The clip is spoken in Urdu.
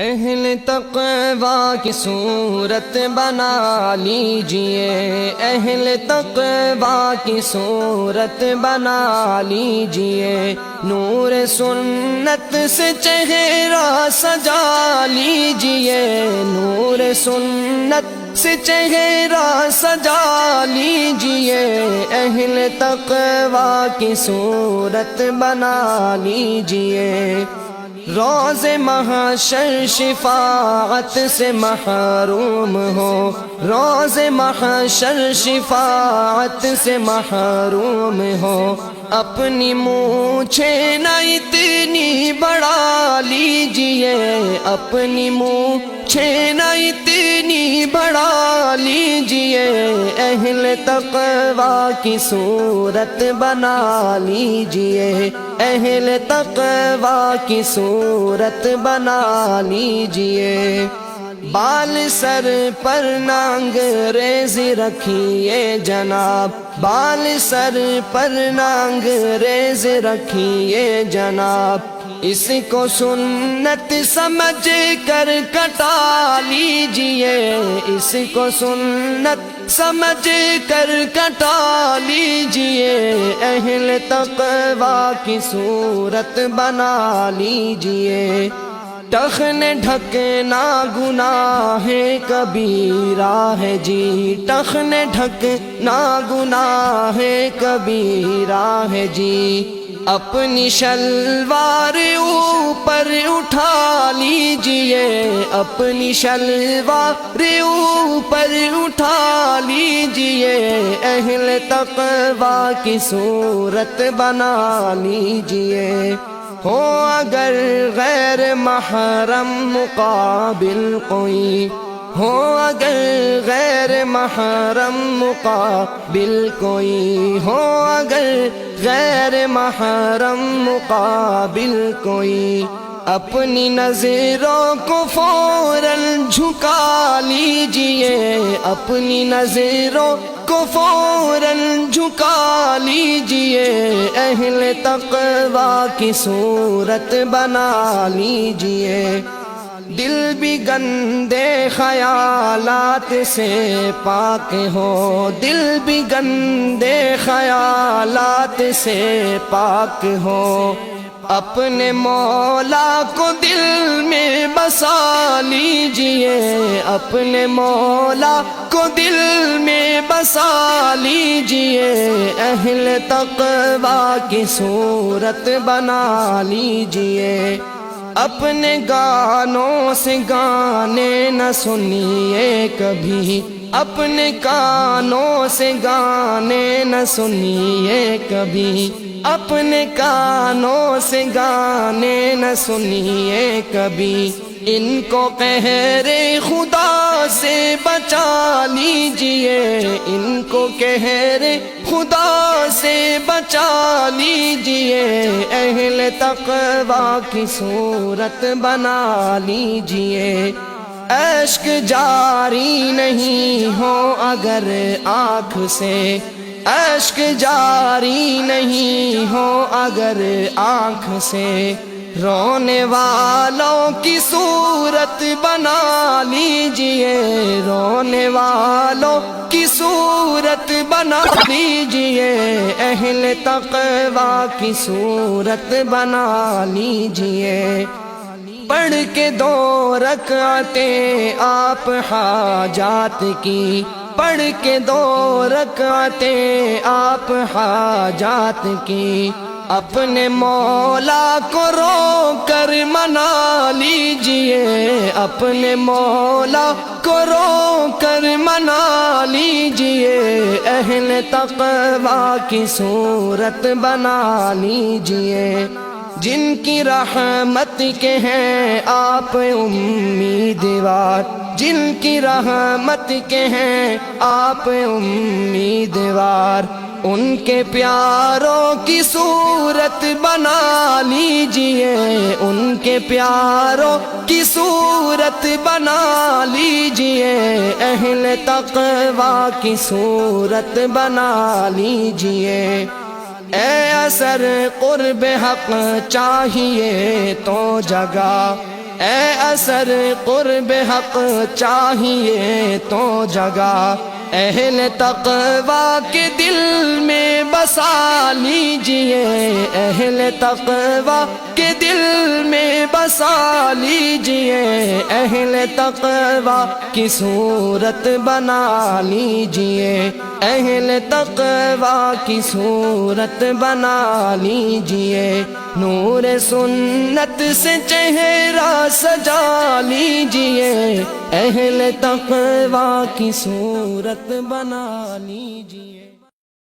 اہل تقوی کی صورت بنا لیجئے، اہل تقوی کی صورت بنا لیجئے، نور سنت سے چہرہ سجا لیجئے، نور سنت سے چہرہ سجا لیجئے، اہل تقوی کی صورت بنا لیجئے۔ روز محشر شفاعت سے محروم ہو، روز محشر شفاعت سے محروم ہو، اپنی مونچھیں نہ اتنی بڑھا لیجئے، اپنی مونچھیں نہ اتنی بڑھا لیجئے، اہل تقوی کی صورت بنا لیجئے، اہل تقوی کی صورت بنا لیجئے۔ بال سر پر نانگریزی رکھیے جناب، بال سر پر نانگریزی رکھیے جناب، اس کو سنت سمجھ کر کٹا لیجئے، اس کو سنت سمجھ کر کٹا لیجئے، اہل تقوی کی صورت بنا لیجئے۔ ٹخن ڈھکنا گناہ کبیرہ ہے جی، ٹخن ڈھکنا گناہ کبیرہ ہے جی، اپنی شلوار اوپر اٹھا لیجئے، اپنی شلوار اوپر اٹھا لیجئے، اہل تقوی کی صورت بنا لیجئے۔ ہو اگر غیر محرم مقابل کوئی، ہو اگر غیر محرم مقابل کوئی، ہو اگر غیر محرم مقابل کوئی، اپنی نظروں کو فوراً جھکا لیجئے، اپنی نظروں کو فوراً جھکا لیجئے، اہل تقوی کی صورت بنا لیجئے۔ دل بھی گندے خیالات سے پاک ہو، دل بھی گندے خیالات سے پاک ہو، اپنے مولا کو دل میں بسا لیجئے، اپنے مولا کو دل میں بسا لیجئے، اہل تقوی کی صورت بنا لیجئے۔ اپنے گانوں سے گانے نہ سنیے کبھی، اپنے کانوں سے گانے نہ سنیے کبھی، اپنے کانوں سے گانے نہ سنیے کبھی، ان کو قہر خدا سے بچا لیجئے، ان کو قہر خدا سے بچا لیجئے، اہل تقوی کی صورت بنا لیجئے۔ اشک جاری نہیں ہو اگر آنکھ سے، اشک جاری نہیں ہو اگر آنکھ سے، رونے والوں کی صورت بنا لیجئے، رونے والوں کی صورت بنا لیجئے، اہل تقوی کی صورت بنا لیجئے۔ پڑھ کے 2 رکعتیں آپ حاجات کی، پڑھ کے 2 رکعتیں آپ حاجات کی، اپنے مولا کو رو کر منا لیجئے، اپنے مولا کو رو کر منا لیجئے، اہل تقوی کی صورت بنا لیجئے۔ جن کی رحمت کے ہیں آپ امیدوار، جن کی رحمت کے ہیں آپ امیدوار، ان کے پیاروں کی صورت بنا لیجئے، ان کے پیاروں کی صورت بنا لیجئے، اہل تقوی کی صورت بنا لیجئے۔ اے اثر قرب حق چاہیے تو جگہ، اے اثر قرب حق چاہیے تو جگہ اہل تقویٰ کے دل میں بسا لیجئے، اہل تقویٰ کے دل میں بسا لیجئے، اہل تقویٰ کی صورت بنا لیجئے، اہل تقویٰ کی صورت بنا لیجئے، نور سنت سے چہرہ سجا لیجئے، اہل تقویٰ کی صورت بنا لیجئے۔